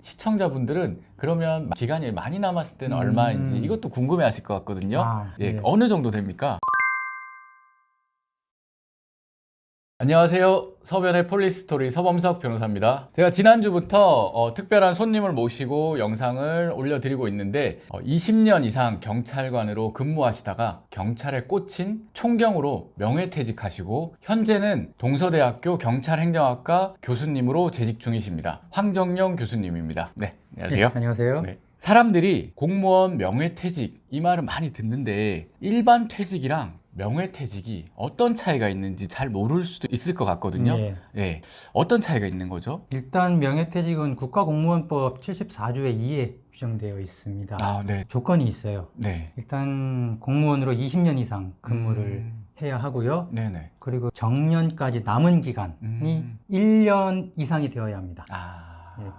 시청자분들은 그러면 기간이 많이 남았을 때는 얼마인지 이것도 궁금해 하실 것 같거든요. 예, 네. 어느 정도 됩니까? 안녕하세요. 서변의 폴리스토리 서범석 변호사입니다. 제가 지난주부터 특별한 손님을 모시고 영상을 올려드리고 있는데 20년 이상 경찰관으로 근무하시다가 경찰에 꽂힌 총경으로 명예퇴직하시고 현재는 동서대학교 경찰행정학과 교수님으로 재직 중이십니다. 황정영 교수님입니다. 네, 안녕하세요. 네, 안녕하세요. 네. 사람들이 공무원 명예퇴직 이 말을 많이 듣는데 일반 퇴직이랑 명예퇴직이 어떤 차이가 있는지 잘 모를 수도 있을 것 같거든요. 네. 예. 어떤 차이가 있는 거죠? 일단 명예퇴직은 국가공무원법 74조의 2에 규정되어 있습니다. 아, 네. 조건이 있어요. 네. 일단 공무원으로 20년 이상 근무를 해야 하고요. 네네. 그리고 정년까지 남은 기간이 1년 이상이 되어야 합니다.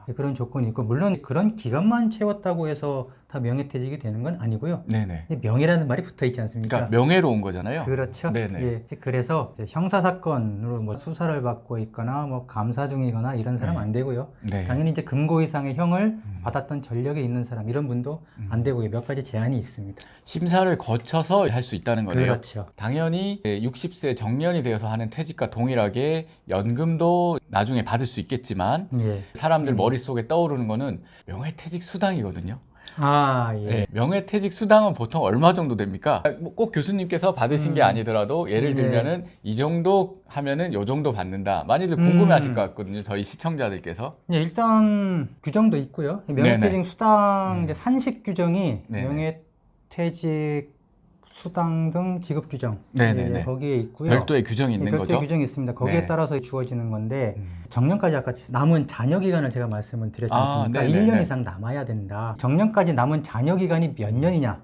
네, 그런 조건이 있고, 물론 그런 기간만 채웠다고 해서 다 명예퇴직이 되는 건 아니고요. 네네. 명예라는 말이 붙어 있지 않습니까? 그러니까 명예로운 거잖아요. 그렇죠. 네네. 예, 그래서 형사사건으로 뭐 수사를 받고 있거나 뭐 감사 중이거나 이런 사람 안 되고요. 네. 당연히 이제 금고 이상의 형을 받았던 전력에 있는 사람 이런 분도 안 되고요. 몇 가지 제한이 있습니다. 심사를 거쳐서 할 수 있다는 거네요. 그렇죠. 당연히 60세 정년이 되어서 하는 퇴직과 동일하게 연금도 나중에 받을 수 있겠지만 예. 사람들 머릿속에 떠오르는 거는 명예퇴직 수당이거든요. 예. 네, 명예퇴직 수당은 보통 얼마 정도 됩니까? 뭐꼭 교수님께서 받으신 게 아니더라도 예를 들면은 이 정도 하면은 요 정도 받는다. 많이들 궁금해 하실 것 같거든요. 저희 시청자들께서. 예, 일단 규정도 있고요. 명예퇴직 수당 이제 산식 규정이 네네. 명예퇴직 수당 등 지급 규정 네네네. 예, 거기에 있고요. 별도의 규정이 있는 별도의 거죠? 규정이 있습니다. 거기에 네. 따라서 주어지는 건데 정년까지 아까 남은 자녀 기간을 제가 말씀을 드렸지 아, 않습니까? 네네네. 1년 이상 남아야 된다. 정년까지 남은 자녀 기간이 몇 년이냐?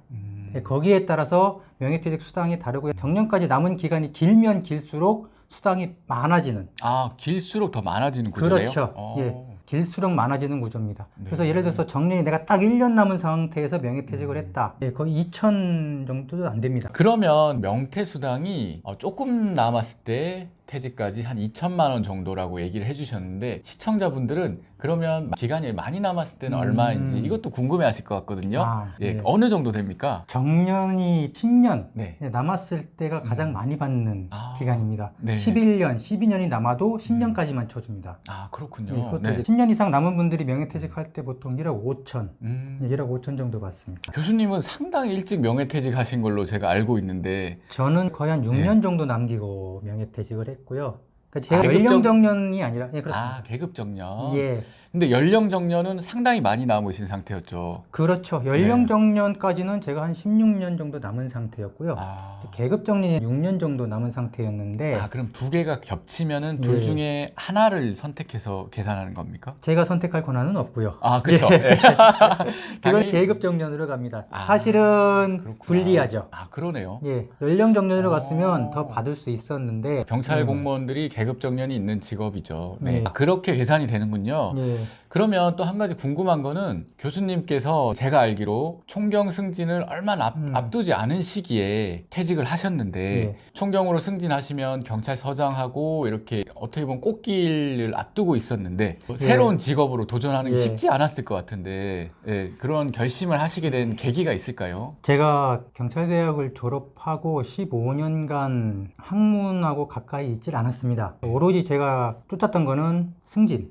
예, 거기에 따라서 명예퇴직 수당이 다르고요. 정년까지 남은 기간이 길면 길수록 수당이 많아지는. 아, 길수록 더 많아지는 구조네요? 그렇죠. 예. 길수록 많아지는 구조입니다. 그래서 예를 들어서 정년이 내가 딱 1년 남은 상태에서 명예퇴직을 했다. 예, 거의 2천 정도도 안 됩니다. 그러면 명퇴수당이 조금 남았을 때 퇴직까지 한 2천만 원 정도라고 얘기를 해주셨는데 시청자분들은 그러면 기간이 많이 남았을 때는 얼마인지 이것도 궁금해 하실 것 같거든요. 예, 네. 어느 정도 됩니까? 정년이 10년 네. 남았을 때가 가장 많이 받는 기간입니다. 네. 11년, 12년이 남아도 10년까지만 쳐줍니다. 아, 그렇군요. 예, 그것도 네. 이제 10년 이상 남은 분들이 명예퇴직할 때 보통 1억 5천, 음. 1억 5천 정도 받습니다. 교수님은 상당히 일찍 명예퇴직 하신 걸로 제가 알고 있는데 저는 거의 한 6년 정도 남기고 명예퇴직을 했고요. 그러니까 제가 계급적- 연령 정년이 아니라, 예, 그렇습니다. 아, 계급 정년. 예, 근데 연령 정년은 상당히 많이 남으신 상태였죠. 그렇죠. 연령 정년까지는 제가 한 16년 정도 남은 상태였고요. 아, 계급 정년이 6년 정도 남은 상태였는데, 그럼 두 개가 겹치면은 둘 예. 중에 하나를 선택해서 계산하는 겁니까? 제가 선택할 권한은 없고요. 아, 그렇죠. 그건 당연히- 계급 정년으로 갑니다. 아, 사실은 그렇구나. 불리하죠. 아, 그러네요. 예, 연령 정년으로 갔으면 더 받을 수 있었는데 경찰 공무원들이 계급 정년이 있는 직업이죠. 네. 네. 그렇게 계산이 되는군요. 예, 그러면 또 한 가지 궁금한 거는 교수님께서 제가 알기로 총경 승진을 얼마 앞두지 않은 시기에 퇴직을 하셨는데 예. 총경으로 승진하시면 경찰서장하고 이렇게 어떻게 보면 꽃길을 앞두고 있었는데 새로운 직업으로 도전하는 게 예. 쉽지 않았을 것 같은데 그런 결심을 하시게 된 계기가 있을까요? 제가 경찰대학을 졸업하고 15년간 학문하고 가까이 있질 않았습니다. 오로지 제가 쫓았던 거는 승진.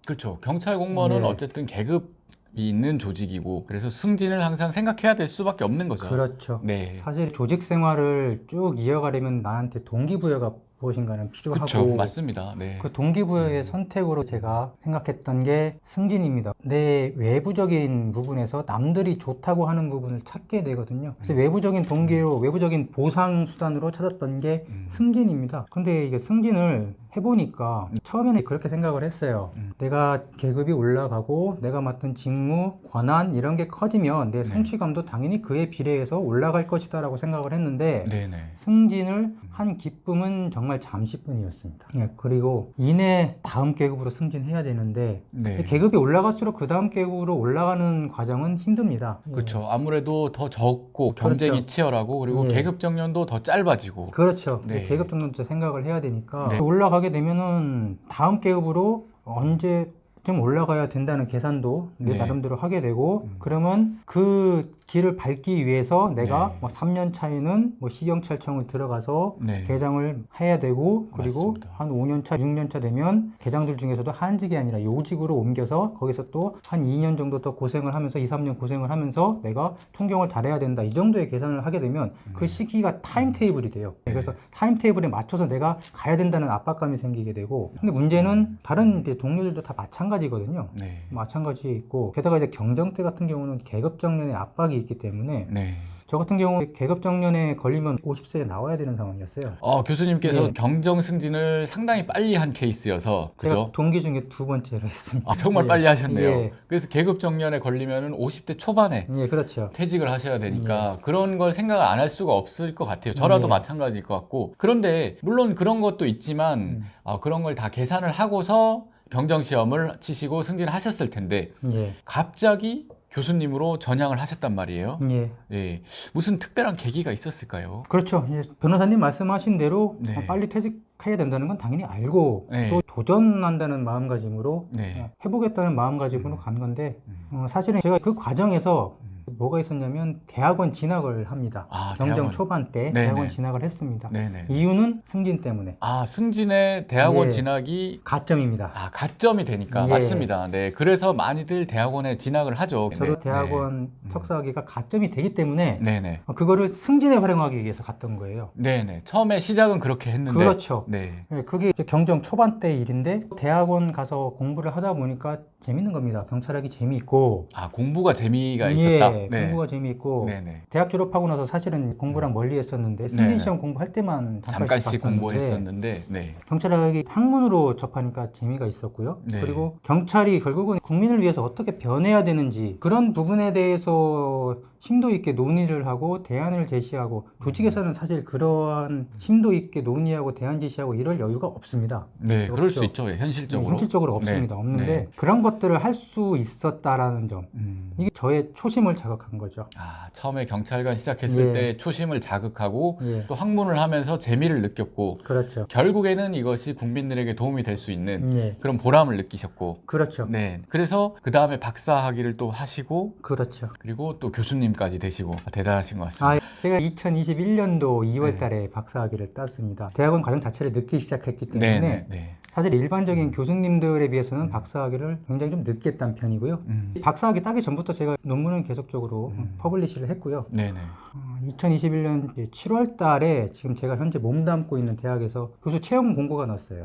그렇죠. 경찰 공무원은 네. 어쨌든 계급이 있는 조직이고 그래서 승진을 항상 생각해야 될 수밖에 없는 거죠. 그렇죠. 네. 사실 조직 생활을 쭉 이어가려면 나한테 동기부여가 무엇인가는 필요하고 그렇죠. 맞습니다. 네. 그 동기부여의 선택으로 제가 생각했던 게 승진입니다. 내 외부적인 부분에서 남들이 좋다고 하는 부분을 찾게 되거든요. 그래서 외부적인 동기로, 외부적인 보상 수단으로 찾았던 게 승진입니다. 근데 이게 승진을 해보니까 처음에는 그렇게 생각을 했어요. 내가 계급이 올라가고 내가 맡은 직무, 권한 이런 게 커지면 내 성취감도 당연히 그에 비례해서 올라갈 것이다 라고 생각을 했는데 네네. 승진을 한 기쁨은 정말 잠시뿐이었습니다. 예, 그리고 이내 다음 계급으로 승진해야 되는데 네. 계급이 올라갈수록 그 다음 계급으로 올라가는 과정은 힘듭니다. 그렇죠. 아무래도 더 적고 경쟁이 그렇죠. 치열하고 그리고 예. 계급 정년도 더 짧아지고. 그렇죠. 네. 계급 정도 생각을 해야 되니까 네. 올라가게 되면은 다음 계급으로 언제 좀 올라가야 된다는 계산도 내 네. 나름대로 하게 되고 그러면 그 길을 밟기 위해서 내가 네. 뭐 3년 차에는 뭐 시경찰청을 들어가서 네. 개장을 해야 되고 그리고 맞습니다. 한 5년 차, 6년 차 되면 개장들 중에서도 한직이 아니라 요직으로 옮겨서 거기서 또 한 2년 정도 더 고생을 하면서 2, 3년 고생을 하면서 내가 총경을 달아야 된다. 이 정도의 계산을 하게 되면 그 시기가 타임테이블이 돼요. 그래서 타임테이블에 맞춰서 내가 가야 된다는 압박감이 생기게 되고 근데 문제는 다른 이제 동료들도 다 마찬가지거든요. 네. 마찬가지 있고 게다가 이제 경정때 같은 경우는 계급정년의 압박이 있기 때문에 네. 저 같은 경우 계급정년에 걸리면 50세에 나와야 되는 상황이었어요. 교수님께서 예. 경정 승진을 상당히 빨리 한 케이스여서 제가 그죠? 동기 중에 두 번째로 했습니다. 정말 예. 빨리 하셨네요. 예. 그래서 계급 정년에 걸리면은 50대 초반에 예, 그렇죠. 퇴직을 하셔야 되니까 그런 걸 생각을 안 할 수가 없을 것 같아요. 저라도 예. 마찬가지일 것 같고. 그런데 물론 그런 것도 있지만 그런 걸 다 계산을 하고서 경정 시험을 치시고 승진하셨을 텐데 예. 갑자기 교수님으로 전향을 하셨단 말이에요. 예. 예. 무슨 특별한 계기가 있었을까요? 그렇죠. 예. 변호사님 말씀하신 대로 네. 빨리 퇴직해야 된다는 건 당연히 알고 네. 또 도전한다는 마음가짐으로 네. 해보겠다는 마음가짐으로 간 건데 사실은 제가 그 과정에서 뭐가 있었냐면 대학원 진학을 합니다. 경정 대학원. 초반 때 네네. 대학원 진학을 했습니다. 네네. 이유는 승진 때문에. 승진의 대학원 예. 진학이 가점입니다. 가점이 되니까 예. 맞습니다. 네, 그래서 많이들 대학원에 진학을 하죠. 저도 네. 대학원 석사학위가 가점이 되기 때문에 네네. 그거를 승진에 활용하기 위해서 갔던 거예요. 네네. 처음에 시작은 그렇게 했는데. 그렇죠. 네. 네, 그게 이제 경정 초반 때 일인데 대학원 가서 공부를 하다 보니까 재밌는 겁니다. 경찰학이 재미있고 공부가 재미가 있었다. 예, 공부가 재미있고 네네. 대학 졸업하고 나서 사실은 공부랑 멀리 했었는데 승진 네네. 시험 공부할 때만 잠깐씩 봤었는데 공부했었는데. 네. 경찰학이 학문으로 접하니까 재미가 있었고요. 네. 그리고 경찰이 결국은 국민을 위해서 어떻게 변해야 되는지 그런 부분에 대해서 심도 있게 논의를 하고 대안을 제시하고 조직에서는 사실 그러한 심도 있게 논의하고 대안 제시하고 이럴 여유가 없습니다. 네, 그럴 없죠. 수 있죠. 현실적으로. 현실적으로 없습니다. 네. 없는데 네. 그런 것들을 할 수 있었다라는 점 이게 저의 초심을 자극한 거죠. 처음에 경찰관 시작했을 예. 때 초심을 자극하고 예. 또 학문을 하면서 재미를 느꼈고 그렇죠. 결국에는 이것이 국민들에게 도움이 될 수 있는 예. 그런 보람을 느끼셨고 그렇죠. 네. 그래서 그 다음에 박사 학위를 또 하시고 그렇죠. 그리고 또 교수님까지 되시고 대단하신 것 같습니다. 제가 2021년도 2월 달에 박사학위를 땄습니다. 대학원 과정 자체를 늦게 시작했기 때문에 네, 네. 사실 일반적인 교수님들에 비해서는 박사학위를 굉장히 좀 늦게 딴 편이고요. 박사학위 따기 전부터 제가 논문은 계속적으로 퍼블리시를 했고요. 네, 네. 2021년 7월 달에 지금 제가 현재 몸담고 있는 대학에서 교수 채용 공고가 났어요.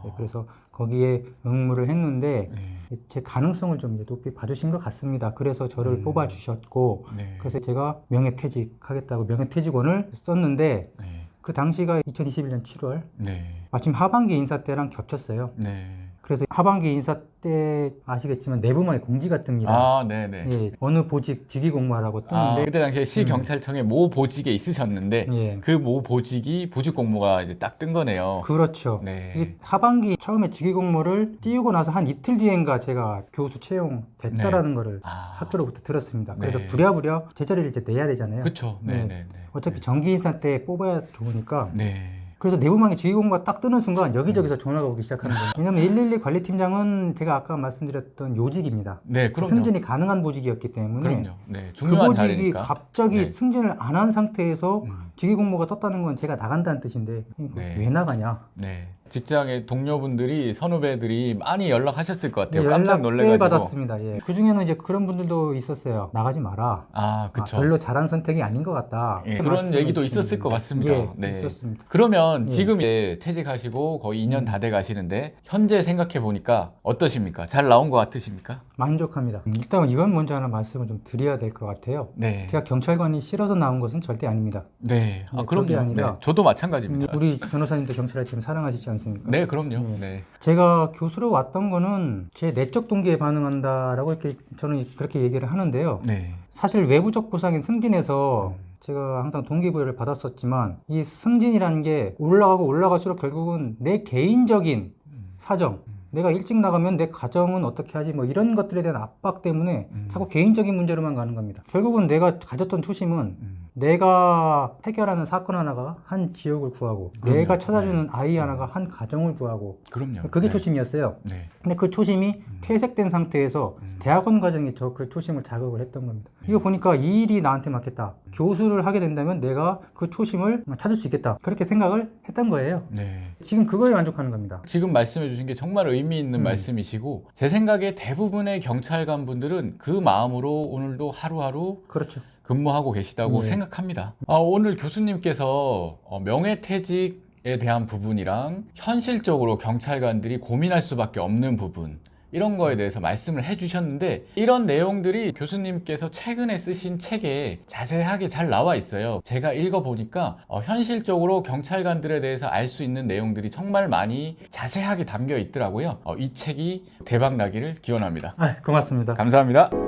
네, 그래서 거기에 응모를 했는데 네. 제 가능성을 좀 이제 높이 봐주신 것 같습니다. 그래서 저를 뽑아주셨고 네. 그래서 제가 명예퇴직하겠다고 명예퇴직원을 썼는데 네. 그 당시가 2021년 7월 네. 마침 하반기 인사 때랑 겹쳤어요. 네. 그래서 하반기 인사 때 아시겠지만 내부만에 공지가 뜹니다. 네, 네. 예, 어느 보직 직위 공모하라고 뜨는데 그때 당시에 시경찰청에 모 보직에 있으셨는데 예. 그 모 보직이 보직 공모가 이제 딱 뜬 거네요. 그렇죠. 네. 이 하반기 처음에 직위 공모를 띄우고 나서 한 이틀 뒤엔가 제가 교수 채용 됐다라는 거를 학교로부터 들었습니다. 그래서 네. 부랴부랴 제자리를 이제 내야 되잖아요. 그렇죠. 네, 네. 네, 네. 어차피 정기 인사 때 뽑아야 좋으니까. 네. 그래서 내부망에 직위 공모가 딱 뜨는 순간 여기저기서 전화가 오기 시작하는 거예요. 왜냐면 112 관리팀장은 제가 아까 말씀드렸던 요직입니다. 네, 그럼요. 승진이 가능한 보직이었기 때문에 그럼요. 네, 그 중요한 보직이 자리니까. 갑자기 네. 승진을 안 한 상태에서 직위 공모가 떴다는 건 제가 나간다는 뜻인데 네. 왜 나가냐? 네. 직장의 동료분들이 선후배들이 많이 연락하셨을 것 같아요. 네, 깜짝 연락 꽤 놀래가지고. 받았습니다. 예. 그 중에는 이제 그런 분들도 있었어요. 나가지 마라. 그쵸. 별로 잘한 선택이 아닌 것 같다. 예, 그 그런 말씀을 얘기도 주시는 있었을 것 분들. 같습니다. 예, 네. 있었습니다. 그러면 예. 지금 이제 퇴직하시고 거의 2년 다 돼 가시는데 현재 생각해 보니까 어떠십니까? 잘 나온 것 같으십니까? 만족합니다. 일단 이건 먼저 하나 말씀을 좀 드려야 될 것 같아요. 네. 제가 경찰관이 싫어서 나온 것은 절대 아닙니다. 네. 그게 그럼요. 아니라 네. 저도 마찬가지입니다. 우리 변호사님도 경찰을 지금 사랑하시지 않습니까? 네, 그럼요. 네. 제가 교수로 왔던 거는 제 내적 동기에 반응한다라고 이렇게 저는 그렇게 얘기를 하는데요. 네. 사실 외부적 보상인 승진에서 제가 항상 동기부여를 받았었지만 이 승진이라는 게 올라가고 올라갈수록 결국은 내 개인적인 사정 내가 일찍 나가면 내 가정은 어떻게 하지 뭐 이런 것들에 대한 압박 때문에 자꾸 개인적인 문제로만 가는 겁니다. 결국은 내가 가졌던 초심은 내가 해결하는 사건 하나가 한 지역을 구하고 그럼요. 내가 찾아주는 아이 하나가 한 가정을 구하고 그럼요. 그게 네. 초심이었어요. 네. 근데 그 초심이 퇴색된 상태에서 대학원 과정에 저 그 초심을 자극을 했던 겁니다. 이거 보니까 이 일이 나한테 맞겠다. 교수를 하게 된다면 내가 그 초심을 찾을 수 있겠다. 그렇게 생각을 했던 거예요. 네. 지금 그거에 만족하는 겁니다. 지금 말씀해 주신 게 정말 의미 있는 말씀이시고 제 생각에 대부분의 경찰관 분들은 그 마음으로 오늘도 하루하루 그렇죠. 근무하고 계시다고 네. 생각합니다. 오늘 교수님께서 명예퇴직에 대한 부분이랑 현실적으로 경찰관들이 고민할 수밖에 없는 부분 이런 거에 대해서 말씀을 해주셨는데 이런 내용들이 교수님께서 최근에 쓰신 책에 자세하게 잘 나와 있어요. 제가 읽어보니까 현실적으로 경찰관들에 대해서 알 수 있는 내용들이 정말 많이 자세하게 담겨 있더라고요. 이 책이 대박 나기를 기원합니다. 고맙습니다. 감사합니다.